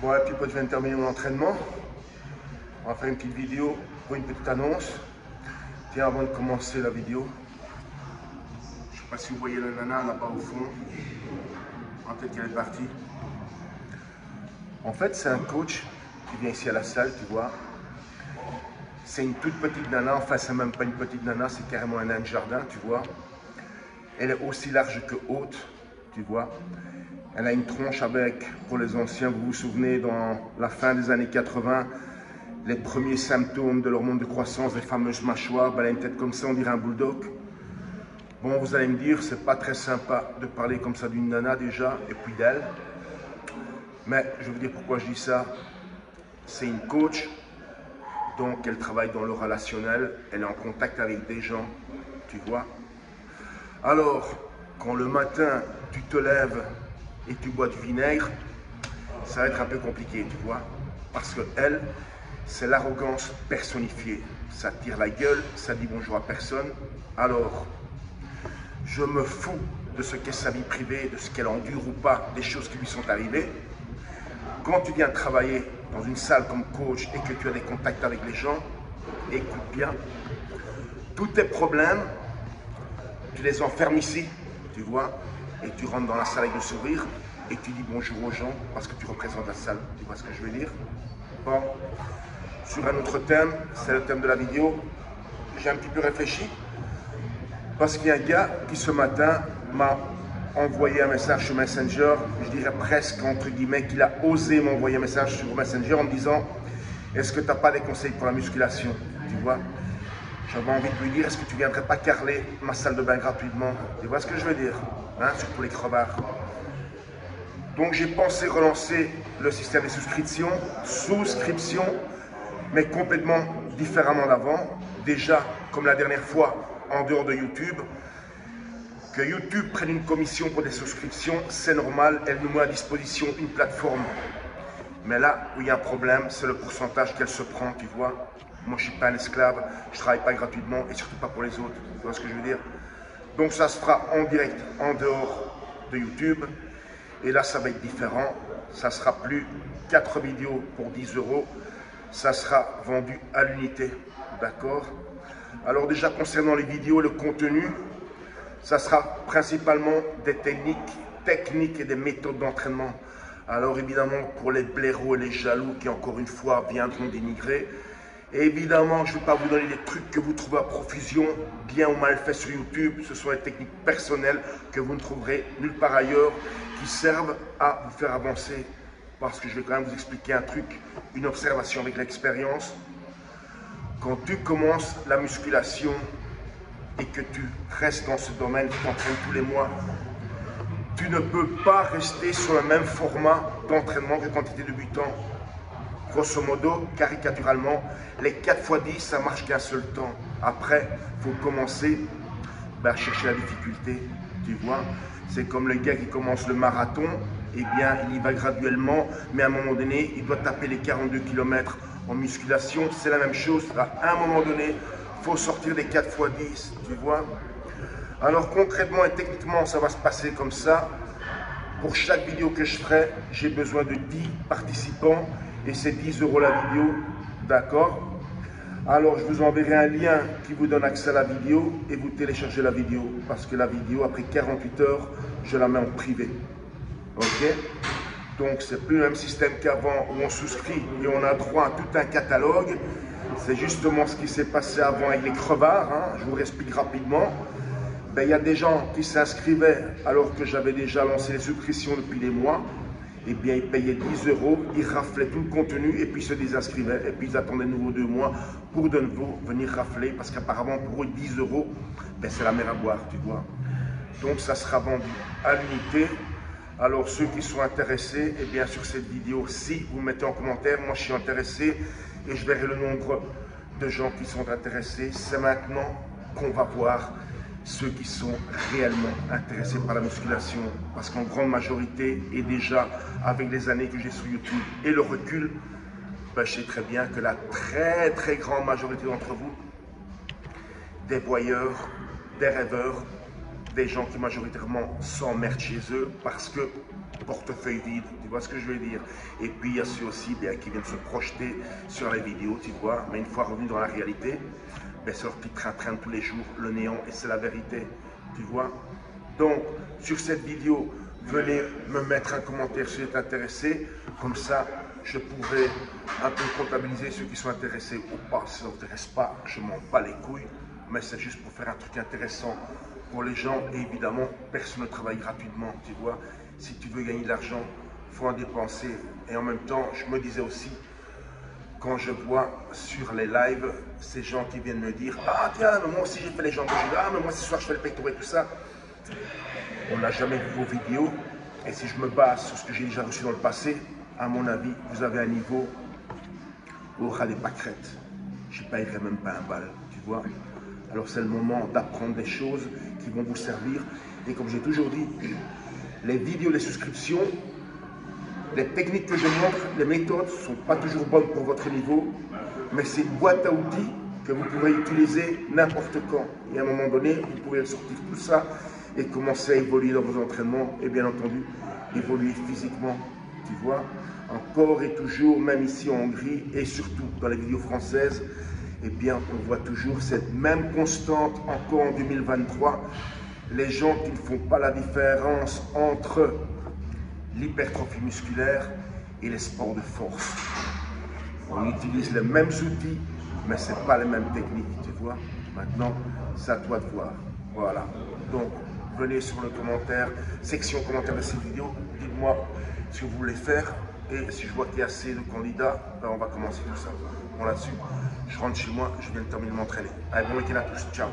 Bon, et puis quand je viens de terminer mon entraînement, on va faire une petite vidéo pour une petite annonce. Tiens, avant de commencer la vidéo, je ne sais pas si vous voyez la nana là-bas au fond. Peut-être qu'elle est partie. En fait, c'est un coach qui vient ici à la salle, tu vois. C'est une toute petite nana, enfin, c'est même pas une petite nana, c'est carrément un nain de jardin, tu vois. Elle est aussi large que haute, tu vois. Elle a une tronche avec, pour les anciens, vous vous souvenez, dans la fin des années 80, les premiers symptômes de l'hormone de croissance, les fameuses mâchoires, ben, elle a une tête comme ça, on dirait un bulldog. Bon, vous allez me dire, c'est pas très sympa de parler comme ça d'une nana déjà, et puis d'elle. Mais je vais vous dire pourquoi je dis ça. C'est une coach, donc elle travaille dans le relationnel, elle est en contact avec des gens, tu vois. Alors, quand le matin, tu te lèves et tu bois du vinaigre, ça va être un peu compliqué, tu vois. Parce que elle, c'est l'arrogance personnifiée. Ça tire la gueule, ça dit bonjour à personne. Alors, je me fous de ce qu'est sa vie privée, de ce qu'elle endure ou pas, des choses qui lui sont arrivées. Quand tu viens travailler dans une salle comme coach et que tu as des contacts avec les gens, écoute bien, tous tes problèmes, tu les enfermes ici, tu vois, et tu rentres dans la salle avec le sourire et tu dis bonjour aux gens parce que tu représentes la salle, tu vois ce que je veux dire? Bon, sur un autre thème, c'est le thème de la vidéo, j'ai un petit peu réfléchi parce qu'il y a un gars qui ce matin m'a envoyé un message sur Messenger, je dirais presque entre guillemets qu'il a osé m'envoyer un message sur Messenger en me disant est-ce que tu n'as pas des conseils pour la musculation, tu vois? J'avais envie de lui dire, est-ce que tu ne viendrais pas carreler ma salle de bain gratuitement? Tu vois ce que je veux dire, hein, surtout les crevards. Donc j'ai pensé relancer le système des souscriptions, mais complètement différemment d'avant. Déjà, comme la dernière fois, en dehors de YouTube, que YouTube prenne une commission pour des souscriptions, c'est normal, elle nous met à disposition une plateforme. Mais là où il y a un problème, c'est le pourcentage qu'elle se prend, tu vois. Moi, je ne suis pas un esclave, je ne travaille pas gratuitement et surtout pas pour les autres. Tu vois ce que je veux dire? Donc, ça se fera en direct, en dehors de YouTube. Et là, ça va être différent. Ça sera plus 4 vidéos pour 10 €. Ça sera vendu à l'unité. D'accord? Alors, déjà, concernant les vidéos, le contenu, ça sera principalement des techniques et des méthodes d'entraînement. Alors, évidemment, pour les blaireaux et les jaloux qui, encore une fois, viendront dénigrer, et évidemment, je ne vais pas vous donner des trucs que vous trouvez à profusion, bien ou mal faits sur YouTube. Ce sont des techniques personnelles que vous ne trouverez nulle part ailleurs, qui servent à vous faire avancer. Parce que je vais quand même vous expliquer un truc, une observation avec l'expérience. Quand tu commences la musculation et que tu restes dans ce domaine, tu t'entraînes tous les mois, tu ne peux pas rester sur le même format d'entraînement que quand tu étais débutant. Grosso modo, caricaturalement, les 4x10, ça marche qu'un seul temps. Après, il faut commencer à chercher la difficulté, tu vois. C'est comme le gars qui commence le marathon, eh bien, il y va graduellement, mais à un moment donné, il doit taper les 42 km en musculation. C'est la même chose, à un moment donné, il faut sortir des 4x10, tu vois. Alors concrètement et techniquement, ça va se passer comme ça. Pour chaque vidéo que je ferai, j'ai besoin de 10 participants. Et c'est 10 € la vidéo, d'accord? Alors je vous enverrai un lien qui vous donne accès à la vidéo et vous téléchargez la vidéo. Parce que la vidéo, après 48 heures, je la mets en privé. Ok? Donc c'est plus le même système qu'avant où on souscrit et on a droit à tout un catalogue. C'est justement ce qui s'est passé avant avec les crevards, hein. Je vous explique rapidement. Ben, il y a des gens qui s'inscrivaient alors que j'avais déjà lancé les souscriptions depuis des mois. Eh bien, ils payaient 10 €, ils raflaient tout le contenu et puis se désinscrivaient. Et puis, ils attendaient de nouveau 2 mois pour de nouveau venir rafler parce qu'apparemment, pour eux, 10 €, ben, c'est la mer à boire, tu vois. Donc, ça sera vendu à l'unité. Alors, ceux qui sont intéressés, eh bien, sur cette vidéo, si vous mettez en commentaire, moi, je suis intéressé et je verrai le nombre de gens qui sont intéressés. C'est maintenant qu'on va voir ceux qui sont réellement intéressés par la musculation, parce qu'en grande majorité, et déjà avec les années que j'ai sur YouTube et le recul, ben, je sais très bien que la très grande majorité d'entre vous, des voyeurs, des rêveurs, des gens qui majoritairement s'emmerdent chez eux parce que portefeuille vide, tu vois ce que je veux dire. Et puis il y a ceux aussi bien, qui viennent se projeter sur les vidéos, tu vois, mais une fois revenus dans la réalité, ben, c'est leur qui traînent tous les jours le néant et c'est la vérité, tu vois. Donc sur cette vidéo, venez me mettre un commentaire si vous êtes intéressé, comme ça je pourrai un peu comptabiliser ceux qui sont intéressés ou pas. Si ça ne vous intéresse pas, je m'en bats les couilles, mais c'est juste pour faire un truc intéressant pour les gens. Et évidemment, personne ne travaille gratuitement, tu vois. Si tu veux gagner de l'argent, il faut en dépenser. Et en même temps, je me disais aussi, quand je vois sur les lives, ces gens qui viennent me dire « Ah tiens, mais moi aussi j'ai fait les jambes, ah mais moi ce soir je fais le pectoral et tout ça », on n'a jamais vu vos vidéos. Et si je me base sur ce que j'ai déjà reçu dans le passé, à mon avis, vous avez un niveau où aura des pâquerettes. Je ne paierai même pas un bal, tu vois. Alors c'est le moment d'apprendre des choses qui vont vous servir. Et comme j'ai toujours dit, les vidéos, les souscriptions, les techniques que je montre, les méthodes ne sont pas toujours bonnes pour votre niveau, mais c'est une boîte à outils que vous pourrez utiliser n'importe quand. Et à un moment donné, vous pourrez sortir tout ça et commencer à évoluer dans vos entraînements et bien entendu, évoluer physiquement, tu vois. Encore et toujours, même ici en Hongrie et surtout dans les vidéos françaises, eh bien, on voit toujours cette même constante encore en 2023. Les gens qui ne font pas la différence entre l'hypertrophie musculaire et les sports de force. On utilise les mêmes outils, mais ce n'est pas les mêmes techniques, tu vois. Maintenant, c'est à toi de voir. Voilà. Donc, venez sur le commentaire, section commentaire de cette vidéo, dites-moi ce que vous voulez faire. Et si je vois qu'il y a assez de candidats, ben on va commencer tout ça. Bon, là-dessus, je rentre chez moi, je viens de terminer de m'entraîner. Allez, bon week-end à tous, ciao.